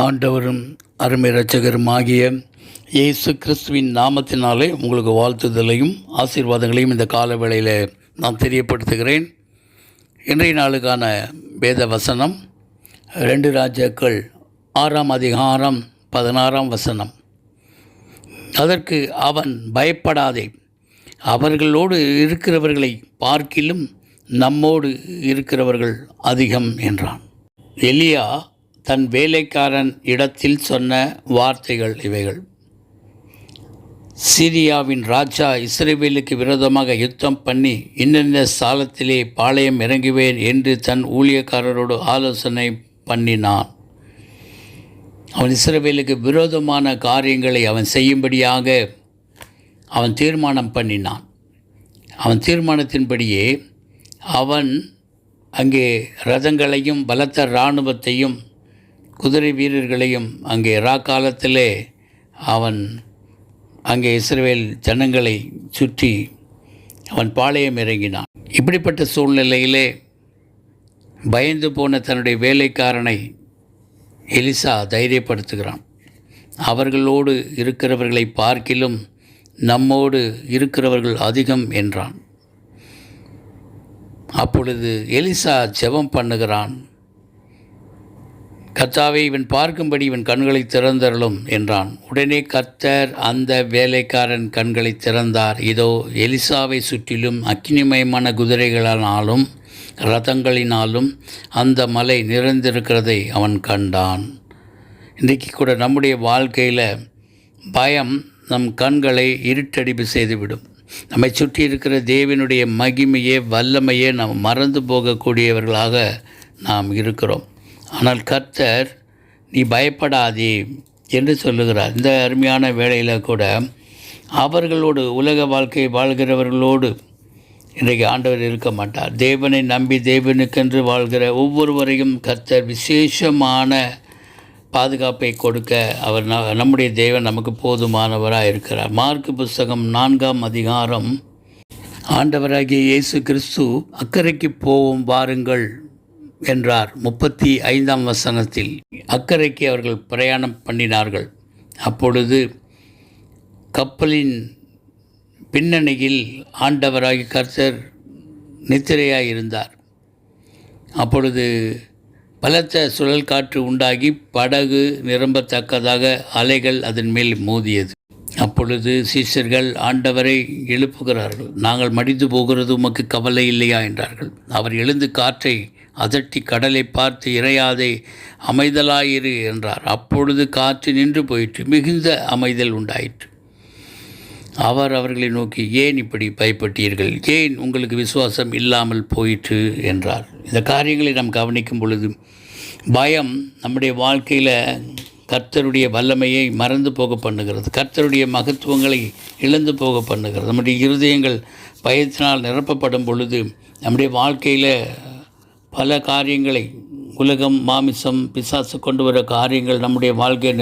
ஆண்டவரும் அருமை இரட்சகருமாகிய இயேசு கிறிஸ்துவின் நாமத்தினாலே உங்களுக்கு வாழ்த்துதலையும் ஆசீர்வாதங்களையும் இந்த கால வேளையில் நான் தெரியப்படுத்துகிறேன். இன்றைய நாளுக்கான வேத வசனம் 2 ராஜாக்கள் 6ஆம் அதிகாரம் 16ஆம் வசனம். அதற்கு அவன், பயப்படாதே, அவர்களோடு இருக்கிறவர்களை பார்க்கிலும் நம்மோடு இருக்கிறவர்கள் அதிகம் என்றான். எலியா தன் வேலைக்காரன் இடத்தில் சொன்ன வார்த்தைகள் இவைகள். சீரியாவின் ராஜா இஸ்ரவேலுக்கு விரோதமாக யுத்தம் பண்ணி இன்னென்ன சாலத்திலே பாளையம் இறங்குவேன் என்று தன் ஊழியக்காரரோடு ஆலோசனை பண்ணினான். அவன் இஸ்ரவேலுக்கு விரோதமான காரியங்களை அவன் செய்யும்படியாக அவன் தீர்மானம் பண்ணினான். அவன் தீர்மானத்தின்படியே அவன் அங்கே ரதங்களையும் பலத்த இராணுவத்தையும் குதிரை வீரர்களையும் அங்கே காலத்திலே அவன் அங்கே இஸ்ரவேல் ஜனங்களை சுற்றி அவன் பாளையம் இறங்கினான். இப்படிப்பட்ட சூழ்நிலையிலே பயந்து போன தன்னுடைய வேலைக்காரனை எலிசா தைரியப்படுத்துகிறான். அவர்களோடு இருக்கிறவர்களை பார்க்கிலும் நம்மோடு இருக்கிறவர்கள் அதிகம் என்றான். அப்பொழுது எலிசா ஜெபம் பண்ணுகிறான். கர்த்தாவே, இவன் பார்க்கும்படி இவன் கண்களை திறந்தருளும் என்றான். உடனே கர்த்தர் அந்த வேலைக்காரன் கண்களை திறந்தார். இதோ, எலிசாவை சுற்றிலும் அக்கினிமயமான குதிரைகளினாலும் ரதங்களினாலும் அந்த மலை நிறைந்திருக்கிறதை அவன் கண்டான். இன்றைக்கு கூட நம்முடைய வாழ்க்கையில் பயம் நம் கண்களை இருட்டடிப்பு செய்துவிடும். நம்மை சுற்றி இருக்கிற தேவனுடைய மகிமையே வல்லமையே நாம் மறந்து போகக்கூடியவர்களாக நாம் இருக்கிறோம். ஆனால் கர்த்தர், நீ பயப்படாதே என்று சொல்லுகிறார். இந்த அருமையான வேளையில் கூட அவர்களோடு, உலக வாழ்க்கை வாழ்கிறவர்களோடு இன்றைக்கு ஆண்டவர் இருக்க மாட்டார். தேவனை நம்பி தேவனுக்கென்று வாழ்கிற ஒவ்வொருவரையும் கர்த்தர் விசேஷமான பாதுகாப்பை கொடுக்க அவர் நம்முடைய தேவன் நமக்கு போதுமானவராக இருக்கிறார். மார்க்கு புஸ்தகம் 4ஆம் அதிகாரம், ஆண்டவராகிய இயேசு கிறிஸ்து அக்கறைக்கு போவோம் வாருங்கள் என்றார். 35ஆம் வசனத்தில் அக்கறைக்கு அவர்கள் பிரயாணம் பண்ணினார்கள். அப்பொழுது கப்பலின் பின்னணியில் ஆண்டவராகி கர்த்தர் நித்திரையாயிருந்தார். அப்பொழுது பலத்த சுழல் காற்று உண்டாகி படகு நிரம்பத்தக்கதாக அலைகள் அதன் மேல் மோதியது. அப்பொழுது சீஷர்கள் ஆண்டவரை எழுப்புகிறார்கள். நாங்கள் மடிந்து போகிறது உமக்கு கவலை இல்லையா என்றார்கள். அவர் எழுந்து காற்றை அதட்டி கடலை பார்த்து, இறையாதே, அமைதலாயிரு என்றார். அப்பொழுது காற்று நின்று போயிற்று, மிகுந்த அமைதல் உண்டாயிற்று. அவர் அவர்களை நோக்கி, ஏன் இப்படி பயப்பட்டீர்கள்? ஏன் உங்களுக்கு விசுவாசம் இல்லாமல் போயிற்று என்றார். இந்த காரியங்களை நாம் கவனிக்கும் பொழுது பயம் நம்முடைய வாழ்க்கையில் கர்த்தருடைய வல்லமையை மறந்து போக பண்ணுகிறது. கர்த்தருடைய மகத்துவங்களை இழந்து போக பண்ணுகிறது. நம்முடைய இருதயங்கள் பயத்தினால் நிரப்பப்படும் பொழுது நம்முடைய வாழ்க்கையில் பல காரியங்களை, உலகம், மாமிசம், பிசாசு கொண்டு வர காரியங்கள் நம்முடைய வாழ்க்கையை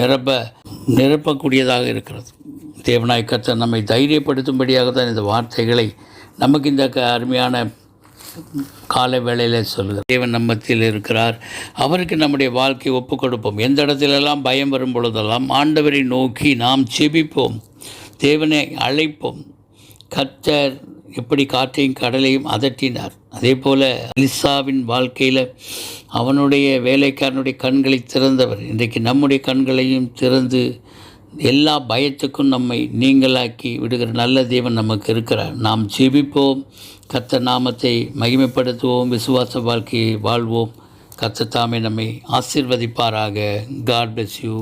நிரப்பக்கூடியதாக இருக்கிறது. தேவனாய் கர்த்தர் நம்மை தைரியப்படுத்தும்படியாக தான் இந்த வார்த்தைகளை நமக்கு இந்த அருமையான கால வேளையில் சொல்லுகிறார். தேவன் நம்மத்தில் இருக்கிறார். அவருக்கு நம்முடைய வாழ்க்கையை ஒப்புக் கொடுப்போம். எந்த இடத்திலெல்லாம் பயம் வரும் பொழுதெல்லாம் ஆண்டவரை நோக்கி நாம் செபிப்போம், தேவனை அழைப்போம். கர்த்தர் எப்படி காற்றையும் கடலையும் அதட்டினார், அதே போல் எலிசாவின் வாழ்க்கையில் அவனுடைய வேலைக்காரனுடைய கண்களை திறந்தவர் இன்றைக்கு நம்முடைய கண்களையும் திறந்து எல்லா பயத்துக்கும் நம்மை நீங்களாக்கி விடுகிற நல்ல தேவன் நமக்கு இருக்கிறார். நாம் ஜெபிப்போம், கர்த்தர் நாமத்தை மகிமைப்படுத்துவோம், விசுவாச வாழ்க்கையை வாழ்வோம். கர்த்தர் தாமே நம்மை ஆசீர்வதிப்பாராக. God bless you.